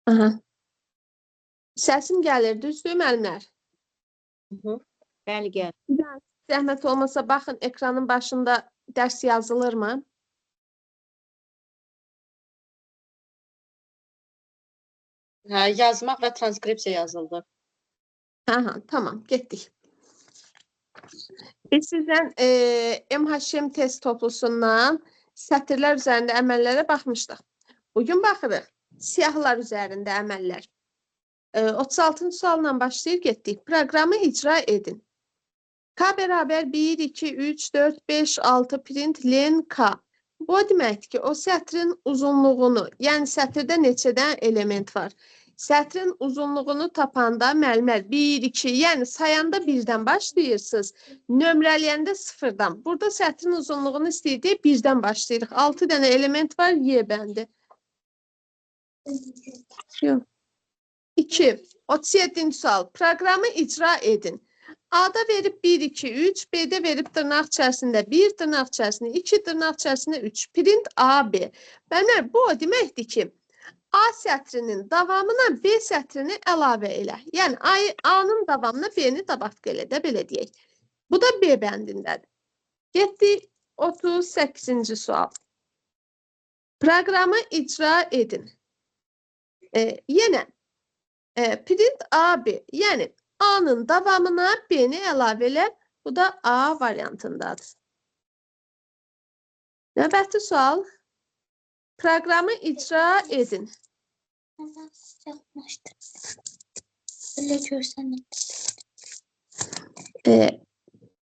Aha. Səsim gəlir, düzdür müəllimlər? Bəli, gəl. Zəhmət olmasa baxın ekranın başında dərs yazılır mı? Hə, yazmaq və transkripsiya yazıldı. Aha, tamam, getdik. Biz sizdən MHM test toplusundan sətirlər üzərində əməllərə baxmışdıq. Bugün baxırıq siyahılar üzərində əməllər. 36-cı sualla başlayır, getdik. Proqramı icra edin. K bərabər 1, 2, 3, 4, 5, 6 print len K. Bu o deməkdir ki, o sətrin uzunluğunu, yəni sətirdə neçədən element var? Sətrin uzunluğunu tapanda müəllimlər 1, 2, yəni sayanda 1-dən başlayırsınız, nömrələyəndə 0-dan. Burada sətrin uzunluğunu istəyirdik, 1-dən başlayırıq. 6 dənə element var, Y bəndi. 2. 37-ci sual. Proqramı icra edin. A-da verib 1, 2, 3, B-də verib dırnaq içərisində 1, dırnaq içərisində 2, dırnaq içərisində 3. Print A, B. Bəli, bu o deməkdir ki, A sətrinin davamına B sətrini əlavə elə. Yəni, A-nın davamına B-ni dabatq elə də, belə deyək. Bu da B bəndindədir. Getdik 38-ci sual. Proqramı icra edin. Yenə, print A, B, yəni A-nın davamına B-ni əlavə elə, bu da A variantındadır. Növbəti sual, proqramı icra edin.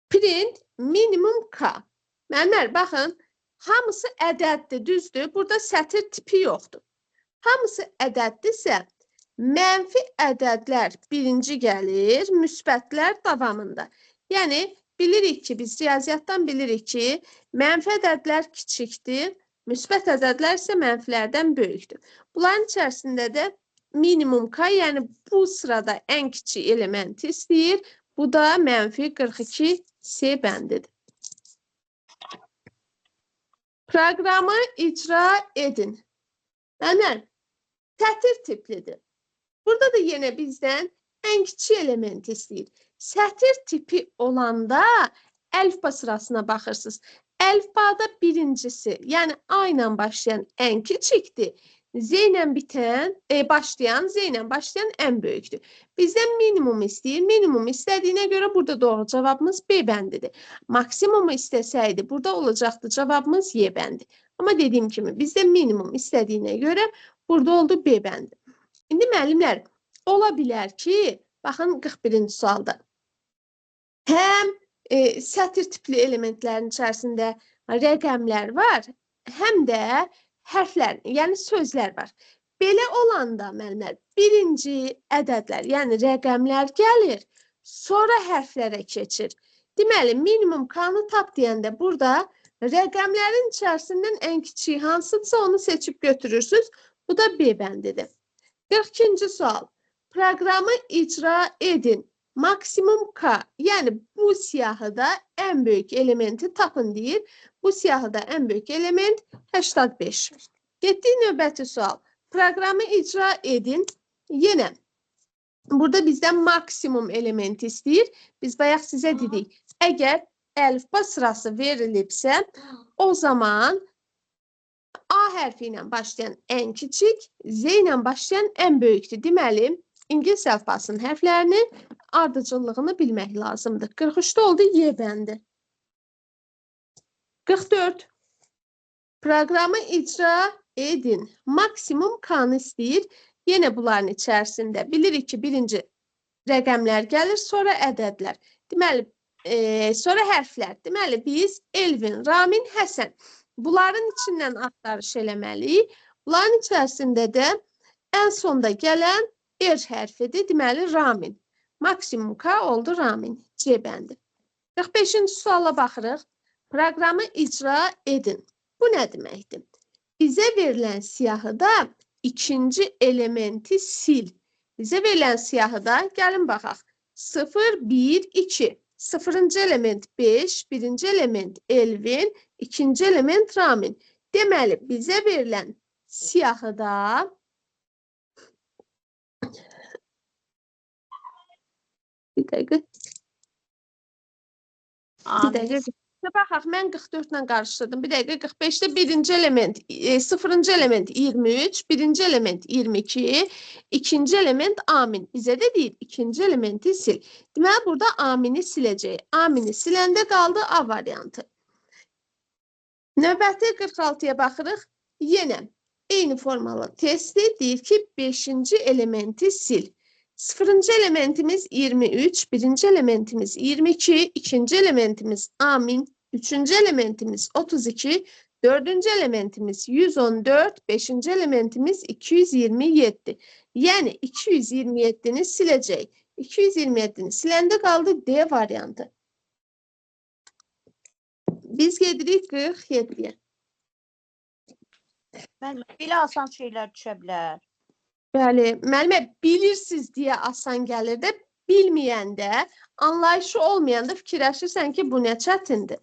Print minimum K. Müəllimlər, baxın, hamısı ədəddir, düzdür. Burada sətir tipi yoxdur. Hamısı ədəddirsə, mənfi ədədlər birinci gəlir, müsbətlər davamında. Yəni, bilirik ki, biz riyaziyyatdan bilirik ki, mənfi ədədlər kiçikdir, müsbət ədədlər isə mənfilərdən böyükdür. Bunların içərisində də minimum K, yəni bu sırada ən kiçik elementi istəyir, bu da mənfi 42 C bəndidir. Proqramı icra edin. Yəni, sətir tiplidir. Burada da yenə bizdən ən kiçik element istəyir. Sətir tipi olanda əlifba sırasına baxırsınız. Əlifbada birincisi, yəni A ilə başlayan ən kiçikdir. Z ilə başlayan, Z ilə başlayan ən böyükdür. Bizdən minimum istəyir. Minimum istədiyinə görə burada doğru cavabımız B bəndidir. Maksimumu istəsəydi, burada olacaqdı cavabımız Y bəndi. Amma dediyim kimi, bizdə minimum istədiyinə görə burada oldu B bəndi. İndi müəllimlər, ola bilər ki, baxın 41-ci sualda, həm sətir tipli elementlərin içərisində rəqəmlər var, həm də hərflər, yəni sözlər var. Belə olanda, müəllimlər, birinci ədədlər, yəni rəqəmlər gəlir, sonra hərflərə keçir. Deməli, minimum K-nı tap deyəndə burada rəqəmlərin içərisindən ən kiçik hansıdırsa onu seçib götürürsünüz. Bu da B bəndidir. 42-ci sual. Proqramı icra edin. Maksimum K, yəni bu siyahıda ən böyük elementi tapın deyir. Bu siyahıda ən böyük element 85. Getdik növbəti sual. Proqramı icra edin. Yenə, burada bizdən maksimum elementi istəyir. Biz bayaq sizə dedik, əgər əlifba sırası verilibsə, o zaman A hərfi ilə başlayan ən kiçik, Z ilə başlayan ən böyükdür. Deməli, İngilis əlifbasının hərflərinin ardıcıllığını bilmək lazımdır. 43-də oldu Y bəndi. 44. Proqramı icra edin. Maksimum K-nı istəyir. Yenə bunların içərisində bilirik ki, birinci rəqəmlər gəlir, sonra ədədlər. Deməli, sonra hərflər. Deməli, biz Elvin, Ramin, Həsən. Bunların içindən axtarış eləməliyik. Bunların içərisində də ən sonda gələn R hərfidir. Deməli, Ramin. Maksimum K oldu Ramin. C bəndi. 45-ci suala baxırıq. Proqramı icra edin. Bu nə deməkdir? Bizə verilən siyahıda ikinci elementi sil. Bizə verilən siyahıda, gəlin baxaq. 0, 1, 2. Sıfırıncı element 5, birinci element Elvin, ikinci element Ramin. Deməli, bizə verilən siyahıda Bir dəqiqə. Bir Amin. dəqiqə. Baxaq, mən 44 ilə qarışdırdım. Bir dəqiqə, 45-də birinci element, sıfırıncı element 23, birinci element 22, ikinci element amin. Bizə də deyir, ikinci elementi sil. Deməli, burada amini siləcək. Amini siləndə qaldı A variantı. Növbəti 46-ya baxırıq. Yenə eyni formalı testi deyir ki, 5-ci elementi sil. Sıfırıncı elementimiz 23, birinci elementimiz 22, ikinci elementimiz amin, üçüncü elementimiz 32, dördüncü elementimiz 114, beşinci elementimiz 227. Yani 227'ni silecek. 227'ni siləndə qaldı D variantı. Biz gedirik 47'ye. Belə asan şeylər düşə bilər. Bəli, müəllimə bilirsiniz deyə asan gəlir də, bilməyəndə, anlayışı olmayanda fikirləşirsən ki, bu nə çətindir.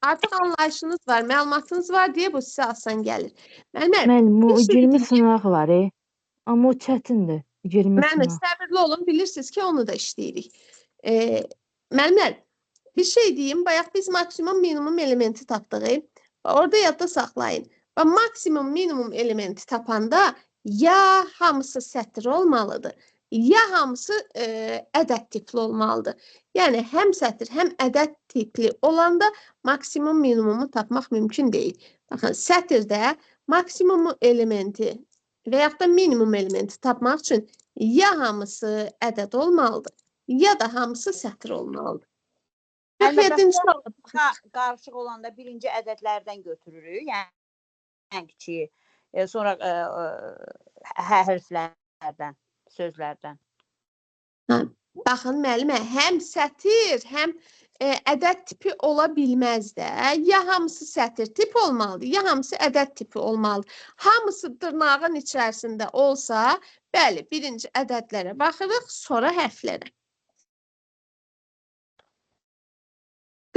Artıq anlayışınız var, məlumatınız var deyə bu sizə asan gəlir. Müəllim, o bir şey 20 deyim. sınaq var, amma o çətindir. 20 Müəllimə, sınaq. səbirli olun, bilirsiniz ki, onu da işləyirik. Müəllimlər, bir şey deyim, bayaq biz maksimum minimum elementi tapdıq. Orada yadda saxlayın. Və maksimum minimum elementi tapanda ya hamısı sətr olmalıdır, ya hamısı ədəd tipli olmalıdır. Yəni, həm sətr, həm ədəd tipli olanda maksimum minimumu tapmaq mümkün deyil. Baxın, sətirdə maksimum elementi və yaxud da minimum elementi tapmaq üçün ya hamısı ədəd olmalıdır, ya da hamısı sətr olmalıdır. 47-ci sual. Qarışıq olanda birinci ədədlərdən götürürük. Yəni, ən kiçiyi, sonra hərflərdən, sözlərdən. Baxın, müəllimə, həm sətir, həm ədəd tipi ola bilməz də. Ya hamısı sətir tip olmalıdır, ya hamısı ədəd tipi olmalıdır. Hamısı dırnağın içərisində olsa, bəli, birinci ədədlərə baxırıq, sonra hərflərə.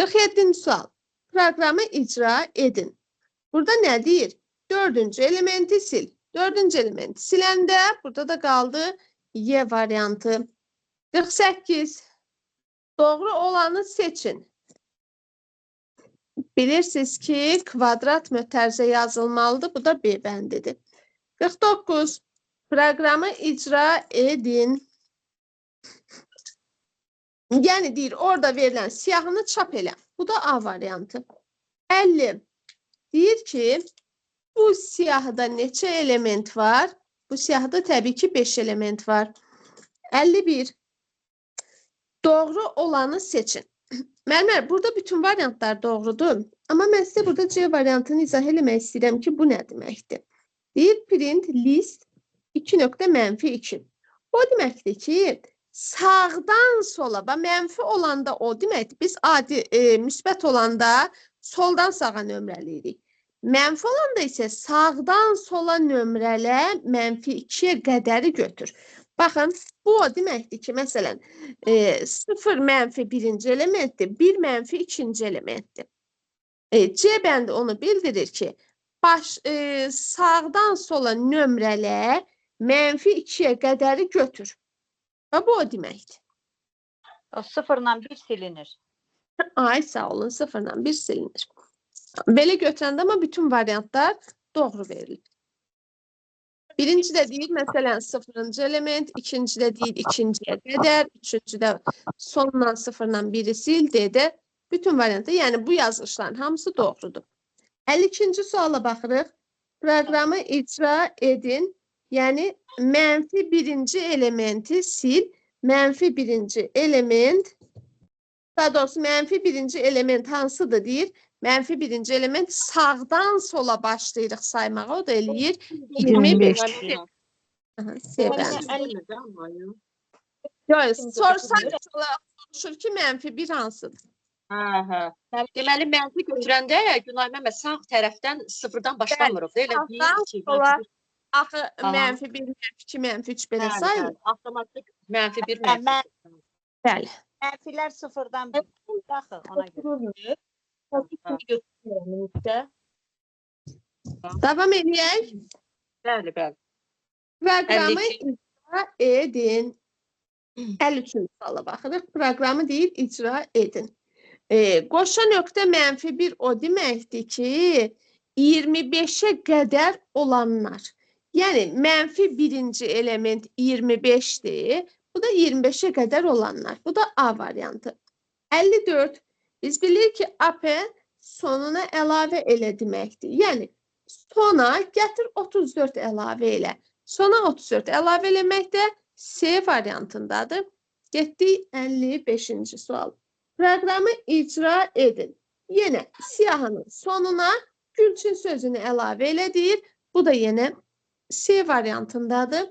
47-ci sual. Proqramı icra edin. Burada nə deyir? Dördüncü elementi sil. Dördüncü elementi siləndə burada da qaldı Y variantı. 48. Doğru olanı seçin. Bilirsiniz ki, kvadrat mötərizə yazılmalıdır. Bu da B bəndidir. 49. Proqramı icra edin. Yəni deyir, orada verilən siyahını çap elə. Bu da A variantı. 50. Deyir ki, bu siyahıda neçə element var? Bu siyahıda təbii ki, 5 element var. 51. Doğru olanı seçin. Müəllimlər, burada bütün variantlar doğrudur. Amma mən sizə burada C variantını izah eləmək istəyirəm ki, bu nə deməkdir? Deyir, print list 2.-2. O deməkdir ki, sağdan sola, mənfi olanda o deməkdir. Biz adi, müsbət olanda soldan sağa nömrələyirik. Mənfi olanda isə sağdan sola nömrələ -2-yə qədəri götür. Baxın, bu o deməkdir ki, məsələn, 0 - birinci elementdir, 1 - ikinci elementdir. C bəndi onu bildirir ki, sağdan sola nömrələ -2-yə qədəri götür. Və bu o deməkdir. O 0-la 1 silinir. Ay, sağ olun, 0-la 1 silinir. Belə götürəndə amma bütün variantlar doğru verilir. Birinci də deyir, məsələn, 0-cı element, ikinci də deyir, ikinciyə qədər, üçüncü də sonla 0-la 1-i sil, dedə bütün variantlar, yəni bu yazılışların hamısı doğrudur. 52-ci suala baxırıq. Proqramı icra edin, yəni -birinci elementi sil, -birinci element, daha doğrusu -birinci element hansıdır deyir, -birinci element sağdan sola başlayırıq saymağa, o da eləyir 25. Sorsan soruşur ki, -1 hansıdır? Deməli, mənfi götürəndə Günay Məmməd sağ tərəfdən sıfırdan başlamırıq. Sağdan sola axı -1, -2, -3 belə sayılır. Avtomatik -1, -2. Bəli. Mənfilər 0-dan 1. Baxın, ona görə. Davam edək. Bəli, bəli. Proqramı 52. icra edin. 53-cü suala baxırıq. Proqramı deyir icra edin. Qoşa nöqtə -1 o deməkdir ki, 25-ə qədər olanlar. Yəni, -1-ci element 25-dir. Bu da 25-ə qədər olanlar. Bu da A variantı. 54. Biz bilirik ki, AP sonuna əlavə elə deməkdir. Yəni, sona gətir 34 əlavə elə. Sona 34 əlavə eləmək də C variantındadır. Getdik 55-ci sual. Proqramı icra edin. Yenə siyahının sonuna Gülçin sözünü əlavə elə deyir. Bu da yenə C variantındadır.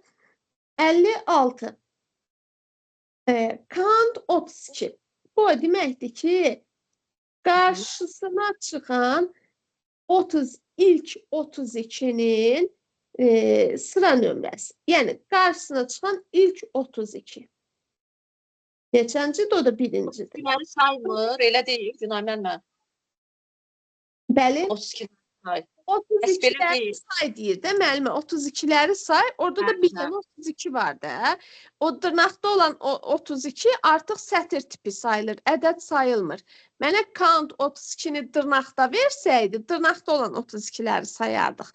56. Kant 32. Bu deməkdir ki, qarşısına çıxan ilk 32-nin sıra nömrəsi. Yəni, qarşısına çıxan ilk 32. Neçəncidir? O da birincidir. Günləri saymır, elə deyil Günay mənmə. Bəli, 32 say. 32-ləri deyil. say deyir də, müəllimə, 32-ləri say. Orada da bir Hə. dənə 32 var da. O dırnaqda olan o 32 artıq sətir tipi sayılır, ədəd sayılmır. Mənə count 32-ni dırnaqda versəydi, dırnaqda olan 32-ləri sayardıq.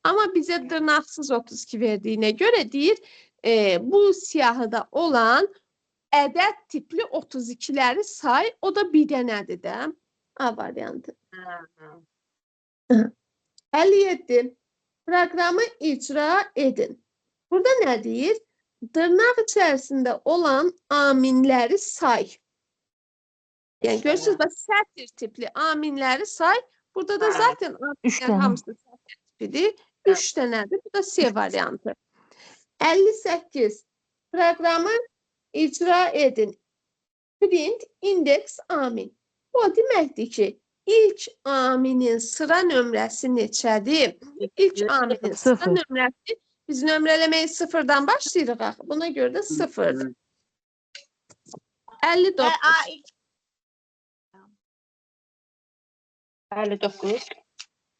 Amma bizə dırnaqsız 32 verdiyinə görə deyir, bu siyahıda olan ədəd tipli 32-ləri say, o da bir dənədir də. A variantı. 57. Proqramı icra edin. Burada nə deyir? Dırnaq içərisində olan aminləri say. Yəni, görürsünüz, sətir tipli aminləri say. Burada da zaten Üç aminlər dənə. hamısı sətir tipidir. 3 dənədir. Bu da C variantı. 58. Proqramı icra edin. Print, indeks, amin. Bu deməkdir ki, ilk aminin sıra nömrəsi neçədir? İlk aminin sıra Sıfır. nömrəsi, biz nömrələməyi sıfırdan başlayırıq axı. Buna görə də sıfırdır. 59. 59.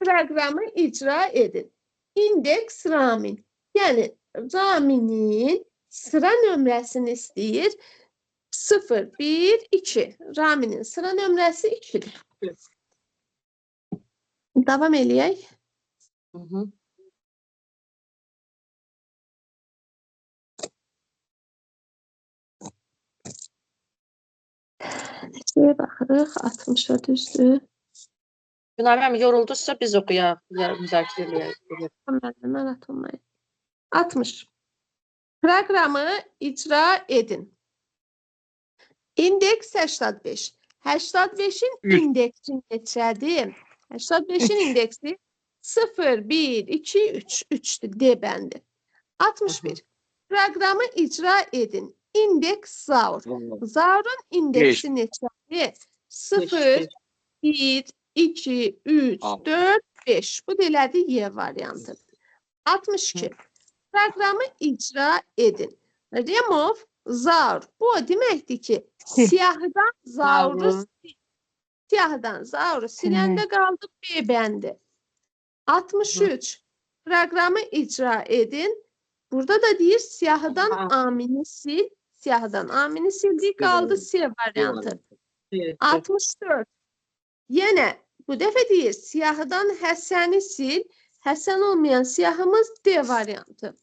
Proqramı icra edin. İndeks ramin. Yəni, raminin sıra nömrəsini istəyir. 0, 1, 2. Raminin sıra nömrəsi 2-dir. Davam eləyək. Hı -hı. Neçəyə baxırıq? 60-a düzdür. Günay mənim yorulduzsa biz oxuyaq, müzakirə eləyək. Məndən narahat olmayın. 60. Proqramı icra edin. İndeks 85. 85-in indeksi neçədir? 85-in indeksi 0, 1, 2, 3. 3'dür, D bəndi. 61. Proqramı icra edin. İndeks zaur. Zaurun indeksi neçədir? 0, 1, 2, 3, 4, 5. Bu da elədir Y variantı. 62. Proqramı icra edin. Remove zaur. Bu o deməkdir ki, siyahıdan zauru siləndə qaldı B bəndi. 63. Proqramı icra edin. Burada da deyir siyahıdan amini sil. Siyahıdan amini sildik, qaldı C variantı. 64. Yenə bu dəfə deyir siyahıdan Həsəni sil. Həsən olmayan siyahımız D variantı.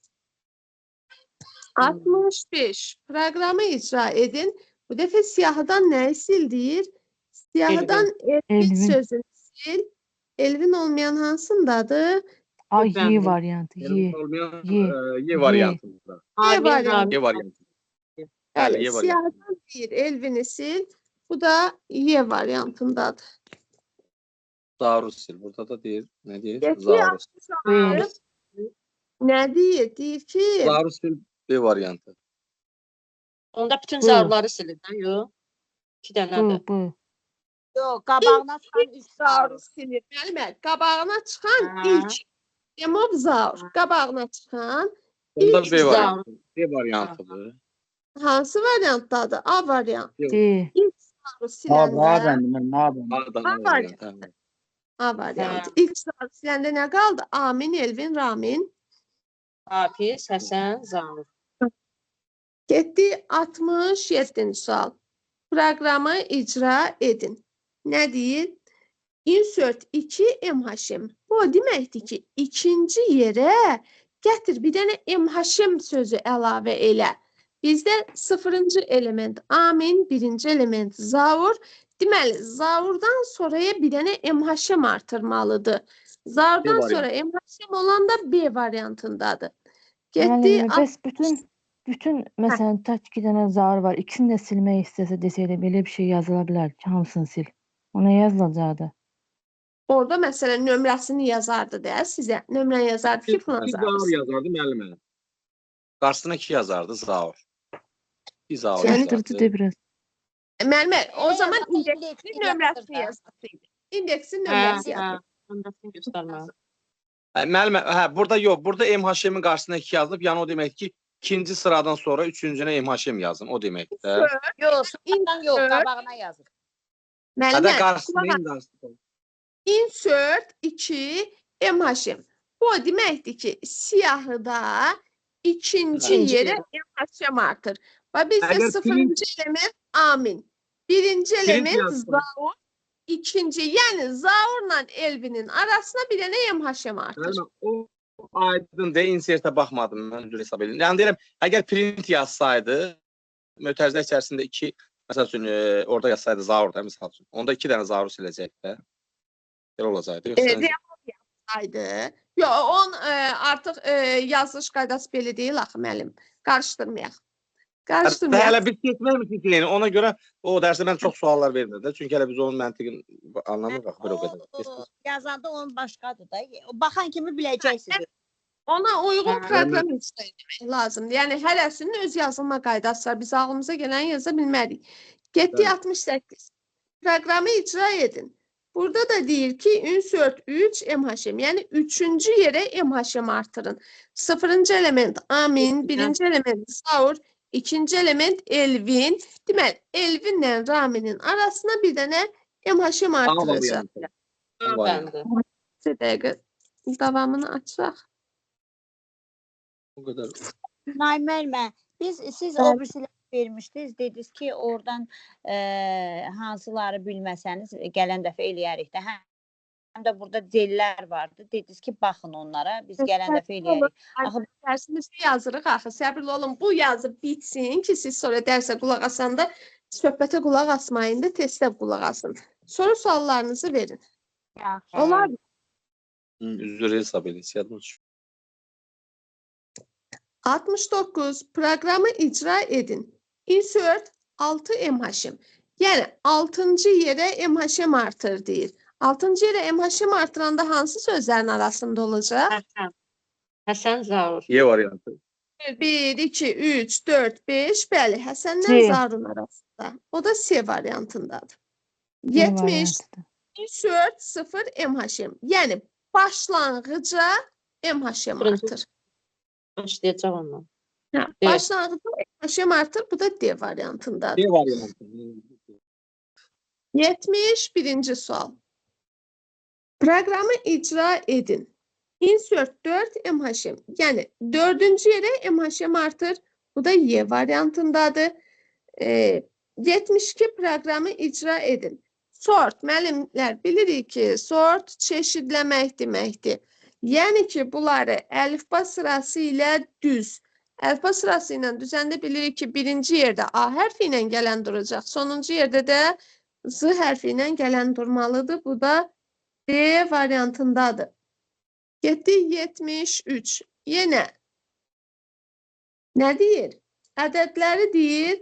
65. Proqramı icra edin. Bu dəfə siyahıdan nəyi sil deyir? Siyahıdan Elvin Elvin. sözünü sil. Elvin olmayan hansındadır? A, Y variantı. Y. Y variantında. Amin, variantı. amin. Y variantı. Bəli, Y variantı. siyahıdan deyir Elvin'i sil. Bu da Y variantındadır. Zarus sil. Burada da deyir. Ne deyir? Getdik Zarus. 66. Nə deyir? Deyir ki, Zarus sil B variantı. Onda bütün Bu. zarları silir də, yox? 2 dənədir. Bu. Yox, qabağına çıxan 3 zaur silir. Müəllimə, qabağına çıxan Ha. ilk demov zaur. Qabağına çıxan Bunda İlk B variantı. B variantıdır. hansı variantdadır? A variantı. D. Zauru siləndə A'dan A A variantı. A variantı. İlk zaur siləndə nə qaldı? Amin, Elvin, Ramin. Hafiz, Həsən, Zaur. Getdi 67-ci sual. Proqramı icra edin. Nə deyir? Insert 2 MHM. Bu o deməkdir ki, ikinci yerə gətir bir dənə MHM sözü əlavə elə. Bizdə 0-cı element amin, 1-ci element zaur. Deməli, zaurdan sonraya bir dənə MHM artırmalıdır. Zaurdan variant. sonra MHM olan da B variantındadır. Getdi Yani bəs bütün məsələn tək 2 dənə zar var. İkisini də silmək istəsə desəydi belə bir şey yazıla bilər ki, hamısını sil. Ona yazılacaqdı. orada məsələn nömrəsini yazardı da sizə. Nömrəni yazardı ki, falan Bir zaur yazardı. yazardı müəllimə. Qarşısına 2 yazardı zaur. Bir zaur Çəşdirdi yazardı. də biraz. Müəllimə, o Elə zaman yazanda indeksin indeksi nömrəsini yazır da. yazasıydı. İndeksin Hə, nömrəsi hə. yazdı. Nömrəsini göstərmə. Müəllimə, burada yox. Burada MHM-in qarşısına 2 yazılıb. Yəni o deməkdir ki, ikinci sıradan sonra üçüncünə MHM yazın. O deməkdir də. Yox, sıradan yox, Insert. qabağına yazır. Hədə Müəllimə, qarşısına qulaq as. in qarşısına. Insert 2 MHM. Bu o deməkdir ki, siyahıda ikinci İkinci yerə yerə. MHM artır. Və bizdə Əgər 0-cı element amin. 1-ci element yazsın. zaur. İkinci, yəni zaurla Elvinin arasına bir dənə MHM artır. Müəllimə, o aydın de insertə baxmadım. Mən düz hesab edirəm. Yəni deyirəm, əgər print yazsaydı, mötərizə içərisində 2, məsəl üçün orada yazsaydı zaur da məsəl üçün. Onda 2 dənə zaur siləcəkdi də. Belə olacaqdı. Yoxsa Haydı. Yo, on artıq yazılış qaydası belə deyil axı müəllim. Qarışdırmayaq. Qarışdırmayaq. hələ biz keçməmişik yəni. Ona görə o dərsə mən çox suallar vermirəm də. Çünki hələ biz onun məntiqini anlamırıq axı belə o qədər. Yazanda onun başqadır da. O baxan kimi biləcəksiniz. Ona uyğun Hə. proqram icra etmək lazımdır. Yəni hərəsinin öz yazılma qaydası var. Biz ağlımıza gələni yaza bilmərik. Getdi Bəli. 68. Proqramı icra edin. Burada da deyir ki, insert 3 MHM. Yəni 3-cü yerə MHM artırın. 0-cı element amin, 1-ci element zaur, 2-ci element Elvin. Deməli, Elvinlə Raminin arasına bir dənə MHM artıracaq. Bəndə. Bir dəqiqə davamını açaq. O qədər. Naiməlmə, siz o birisilə vermişdiniz, dediniz ki, oradan hansıları bilməsəniz gələn dəfə eləyərik də. Həm də burada dellər vardı. Dediniz ki, baxın onlara, biz gələn dəfə eləyərik. Axı Dərsimizdə yazırıq axı. Səbirli olun, bu yazı bitsin ki, siz sonra dərsə qulaq asanda söhbətə qulaq asmayın da, testə qulaq asın. Sonra suallarınızı verin. yaxşı. Olar mı? Üzrə hesab edin. Yadıma düşür. 69. Proqramı icra edin. Insert 6 MHM. Yəni 6-cı yerə MHM artır deyir. 6-cı yerə MHM artıranda hansı sözlərin arasında olacaq? Həsən. Həsən, Zaur. Y variantı. 1, 2, 3, 4, 5. Bəli, Həsənlə C. Zarun arasında. O da C variantındadır. Ne 70. variantı? Insert 0 MHM. Yəni başlanğıca MHM artır. Başlayacaq ondan. Hə, Evet. başlanğıcda MHM artır. Bu da D variantındadır. Y variantı. 71-ci sual. Proqramı icra edin. Insert 4 MHM. Yəni 4-cü yerə MHM artır. Bu da Y variantındadır. 72 proqramı icra edin. Sort, müəllimlər bilirik ki, sort çeşidləmək deməkdir. Yəni ki, bunları əlifba sırası ilə düz. Əlifba sırası ilə düzəndə bilirik ki, birinci yerdə A hərfi ilə gələn duracaq. Sonuncu yerdə də Z hərfi ilə gələn durmalıdır. Bu da D variantındadır. Getdi 73. Yenə nə deyir? Ədədləri deyir,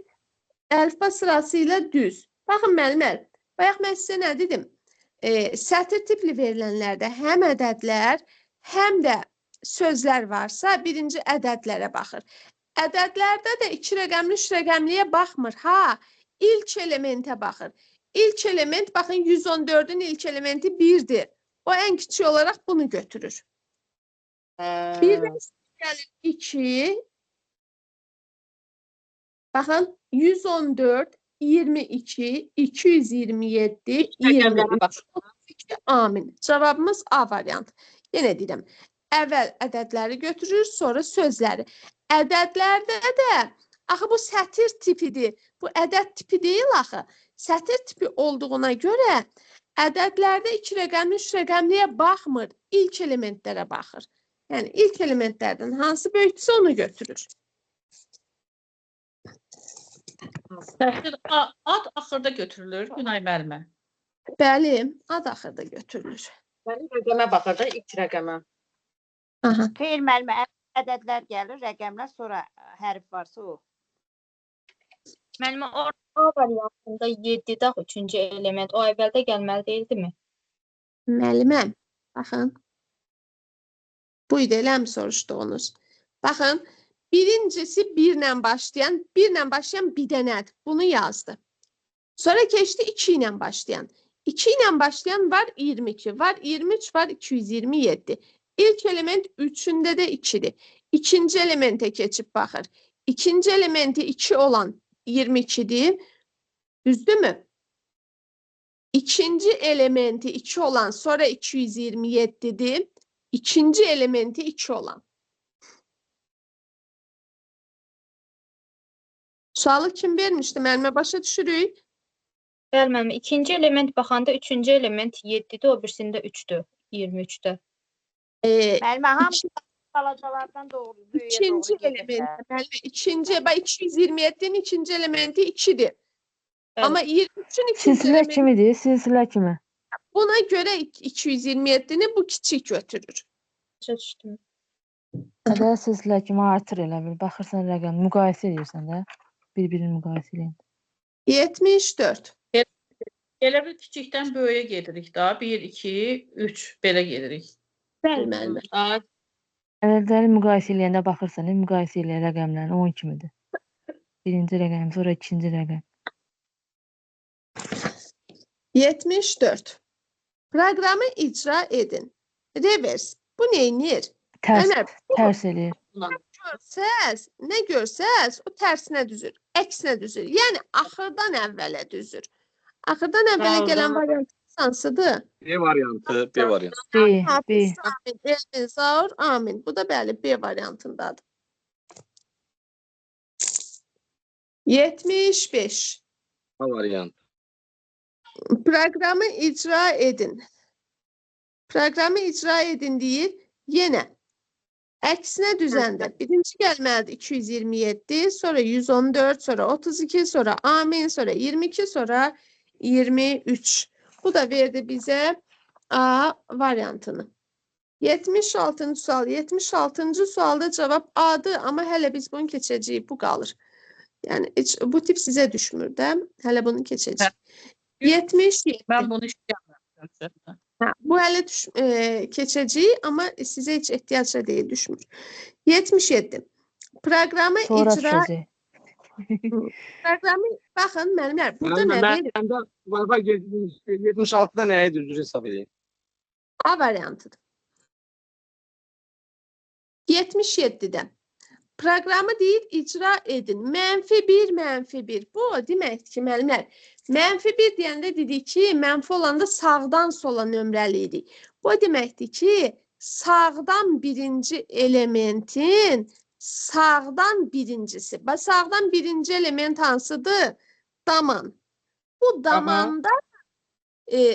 əlifba sırası ilə düz. Baxın müəllimlər, bayaq mən sizə nə dedim? Sətir tipli verilənlərdə həm ədədlər, həm də sözlər varsa birinci ədədlərə baxır. Ədədlərdə də 2 rəqəmli, 3 rəqəmliyə baxmır. Ha, ilk elementə baxır. İlk element, baxın 114-ün ilk elementi 1'dir. O en küçük olarak bunu götürür. Bir de gəlir 2. Baxın 114, 22, 227, 23, 32 amin. Cavabımız A variantı. Yenə deyirəm. əvvəl ədədləri götürür, sonra sözləri. Ədədlərdə də axı bu sətir tipidir. Bu ədəd tipi deyil axı. Sətir tipi olduğuna görə ədədlərdə 2 rəqəmli, 3 rəqəmliyə baxmır. İlk elementlərə baxır. Yəni ilk elementlərdən hansı böyükdürsə onu götürür. Sətir ad axırda götürülür Günay müəllimə. Bəli, ad axırda götürülür. Yəni rəqəmə baxır da, ilk rəqəmə. Aha. Xeyr müəllimə, ədədlər gəlir, rəqəmlər, sonra hərf varsa o. Müəllimə, A variantında 7-də 3-cü element o əvvəldə gəlməli deyildimi? Müəlliməm, baxın. Bu idi, eləmi soruşduğunuz? Baxın, birincisi 1 ilə başlayan, 1 ilə başlayan bir dənədir. Bunu yazdı. Sonra keçdi 2 ilə başlayan. 2 ilə başlayan var 22, var 23, var 227. İlk element 3'ünde de 2'dir. İkinci elemente keçib baxır. İkinci elementi 2 olan 22'dir. Düzdür mü? İkinci elementi 2 olan sonra 227'dir. İkinci elementi 2 olan. Sualı kim vermişdi? Müəllimə başa düşürük. Bəli müəllimə, ikinci element baxanda 3-cü element 7-dir, o birisində 3-dür, 23-də. Müəllimə, hamısı balacalardan doğru, böyüyə İkinci doğru elementi. gedirsə. Müəllimə, ikinci, bax 227'nin ikinci elementi 2'dir. Bəli. Ama 23'ün ikinci Silsilə elementi kimidir? Silsilə kimi. buna göre 227'ni bu kiçik götürür. Başa düşdüm. Ədə silsilə kimi artır elə bil. Baxırsan rəqəm, müqayisə edirsən də. Bir-birini müqayisə edin. 74. Elə bir kiçikdən böyüyə gedirik da. 1, 2, 3 belə gedirik. Bəli, müəllimə. Ədədləri müqayisə eləyəndə baxırsan, müqayisə eləyə rəqəmlərin 10 kimidir. Birinci rəqəm, sonra ikinci rəqəm. 74. Proqramı icra edin. Reverse. Bu neynir? Tərs, Əmər, tərs eləyir. nə görsəz, o tərsinə düzür, əksinə düzür. Yəni, axırdan əvvələ düzür. Axırdan əvvələ gələn variant hansıdır? B variantı, B variantı. B, Hafiz, B. Amin, Elmin, Zaur, Amin. Bu da bəli, B variantındadır. 75. A variantı. Proqramı icra edin. Proqramı icra edin deyir. Yenə əksinə düzəndə birinci gəlməlidir 227, sonra 114, sonra 32, sonra Amin, sonra 22, sonra 23. Bu da verdi bizə A variantını. 76-cı sual. 76-cı sualda cavab A'dır, amma hələ biz bunu keçəcəyik. Bu qalır. Yəni heç bu tip sizə düşmür də. Hələ bunu keçəcəyik. 77. Mən bunu işləyəm. Ha, bu hələ keçəcəyik, amma sizə heç ehtiyacla deyil, düşmür. 77. Proqramı Sonra icra... sözü. Proqramı, baxın, müəllimlər, burada nə Mən verir? də 76'da nəyə düzür hesab edeyim? A variantıdır. 77'də. Proqramı deyir, icra edin. -1, -1. Bu, deməkdir ki, müəllimlər, -1 deyəndə dedik ki, mənfi olanda sağdan sola nömrəliyirik. Bu deməkdir ki, sağdan birinci elementin sağdan birincisi. Sağdan birinci element hansıdır? Daman. Bu damanda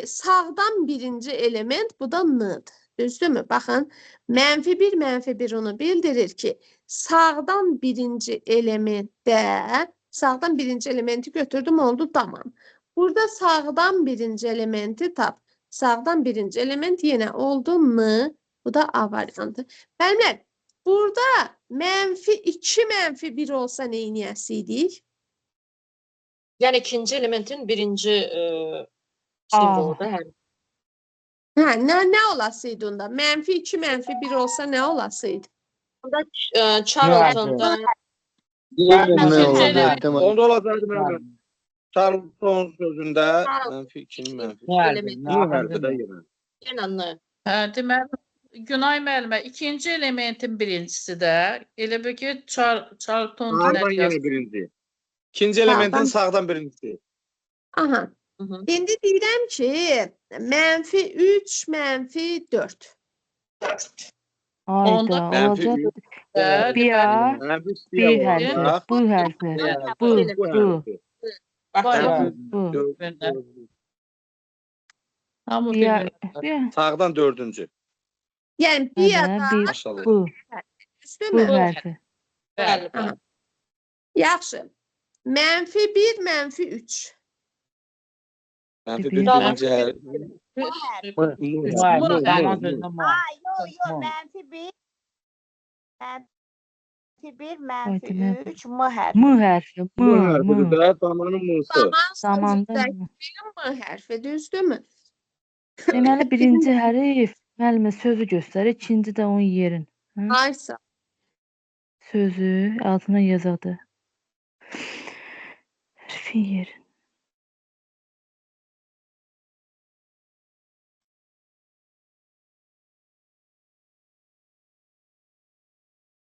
sağdan birinci element, bu da n-dır. Düzdürmü? Baxın, -1, -1 onu bildirir ki, sağdan birinci elementdə, sağdan birinci elementi götürdüm, oldu daman. Burada sağdan birinci elementi tap. Sağdan birinci element yenə oldu n, bu da A variantı. Müəllimlər, burada -2, -1 olsa neyniyəsiydik? Yəni ikinci elementin birinci simvolu da hər. Hə, nə olasıydı onda? -2, -1 olsa nə olasıydı? Charlton'da Onda olacaqdı mən. Charlton sözündə -2'nin -1'də yenə. yenə n. Hə, deməli Günay müəllimə, ikinci elementin birincisi də elə bir ki, Charlton Sağdan yenə birinci. İkinci elementin sağdan birincisi. Aha. İndi deyirəm ki, -3, -4. Ayda Onda Mənfi olacaq. 3. Biya, Mənfi bir siyah hərfi, olacaq. bu hərfi, Bu bu. hərfi. Bayağı Mənfi Bu. dörd- hamı Biya, bilir. biya. Sağdan 4-cü. Yəni bir ya Hə, bir, Maşallah. bu, düzdür bu mü? hərfi. Bəli, Aha. bəli. Yaxşı. -1, -3. Mənfi Bir. 1 birinci hər. Zaman döndü mu? Yo, mənfi 1, mənfi Ayda, 3, m hərfi. M hərfi, Bu hərfidir m. də, damanın musu. Zamanda Sözündəki M hərfi düzdürmü? deməli birinci hərf müəllimə sözü göstərir, ikinci də onun yerin. Hə? Aysa. Sözü altına yazadı. Hərfin yerin.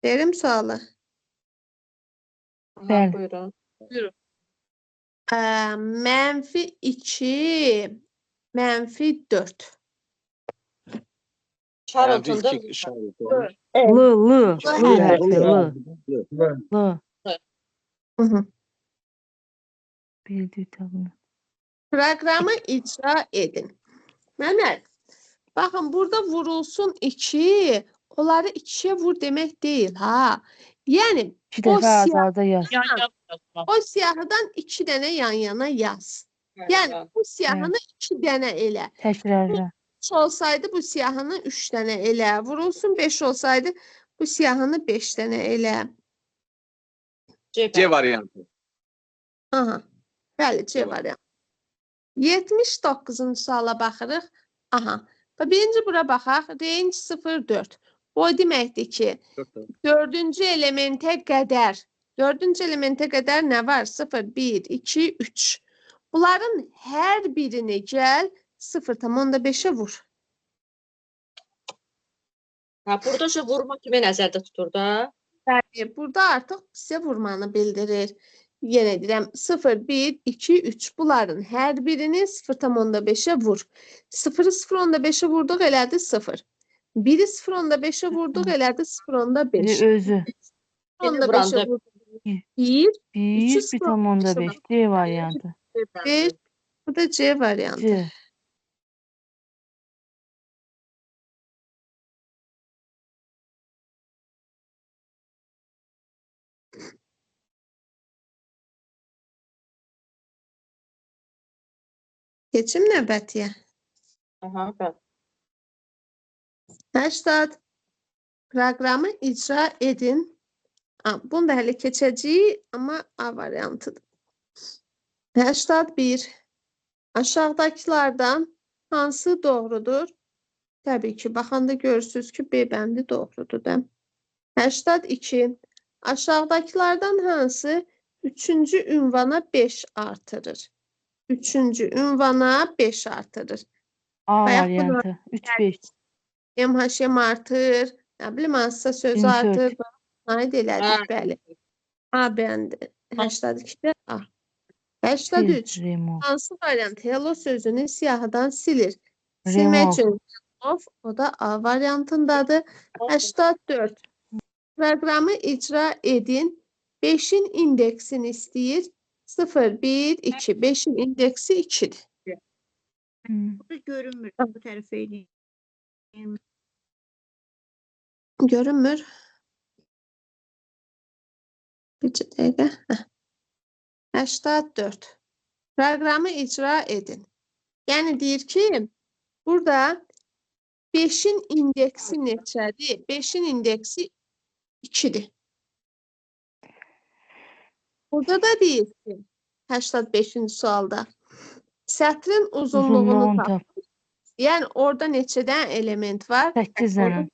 Verim sualı. Bəli. Buyurun. -2, -4. Charlton'da Mənfi 2 işarəti. L hərfi, L. Hı hı. Bildi tabii. Proqramı icra edin. Mehmet, bakın burada vurulsun 2, onları 2'ye vur demek değil ha. Yani İki o dəfə siyah, azalda yaz. Yan yan yazma. o siyahıdan 2 tane yan yana yaz. Yani bu siyahını 2 tane ele. Təkrarla. 3 olsaydı bu siyahını 3 tane ele. Vurulsun 5 olsaydı bu siyahını 5 tane ele. C variantı. Aha. Bəli, C variantı. 79-cu suala baxırıq. Aha. Birinci bura baxaq. Range 0,4. O deməkdir ki, dördüncü elementə qədər. Dördüncü elementə qədər nə var? 0, 1, 2, 3. Bunların hər birini gəl 0,5'e vur. Ha, burada şu vurma kimi nəzərdə tutur da? Burada artıq sizə vurmanı bildirir. Yenə deyirəm 0, 1, 2, 3. Bunların hər birini 0,5'e vur. 0'ı 0,5'e vurduq elədi 0. 1'i 0,5'e vurduq elədi 0,5. Biri özü. 0,5'e vurduq. 1, 1, 3'ü 1,5. C variantı. 5. Bu da C variantı. C. Keçim növbətiyə. Aha, bəli. 80. Proqramı icra edin. Bunu da hələ keçəcəyik, amma A variantıdır. 81. Aşağıdakılardan hansı doğrudur? Təbii ki, baxanda görürsünüz ki, B bəndi doğrudur da. 82. Aşağıdakılardan hansı üçüncü ünvana 5 artırır? Üçüncü ünvana 5 artırır. A Bayaq variantı. 3, 5. MHM artır, nə bilim, hansısa söz Insert. artır. Aid elədik, Ha. bəli. A bəndi. 82-də A. 83. Remove. Hansı variant hello sözünü siyahıdan silir? Remove. Silmək üçün remove, o da A variantındadır. 84. Proqramı icra edin. 5'in indeksini istəyir. 0, 1, 2. 5'in indeksi 2'dir. Burada görünmür bu tərəfə eləyin. Görünmür. Bir dəqiqə. Heh. 84. Proqramı icra edin. Yəni deyir ki, burada 5'in indeksi neçədir? 5'in indeksi 2'dir. Burada da deyir ki, 85-ci sualda sətrin uzunluğunu Uzunluğunu tap. tap. Yəni orada neçədən element var? 8 dənə.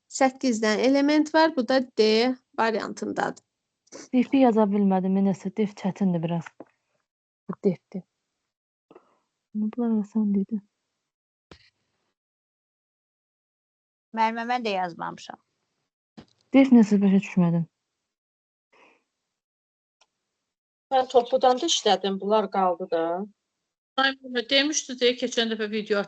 8'den element var. Bu da D variantındadır. Defi yaza bilmədim. Nəsə def çətindir biraz. Bu defdir. Bunlar asan dedi. Müəllimə, mən də yazmamışam. Def nəsə başa düşmədim. Mən topludan da işlədim, bunlar qaldı da. Demişdi deyə keçən dəfə video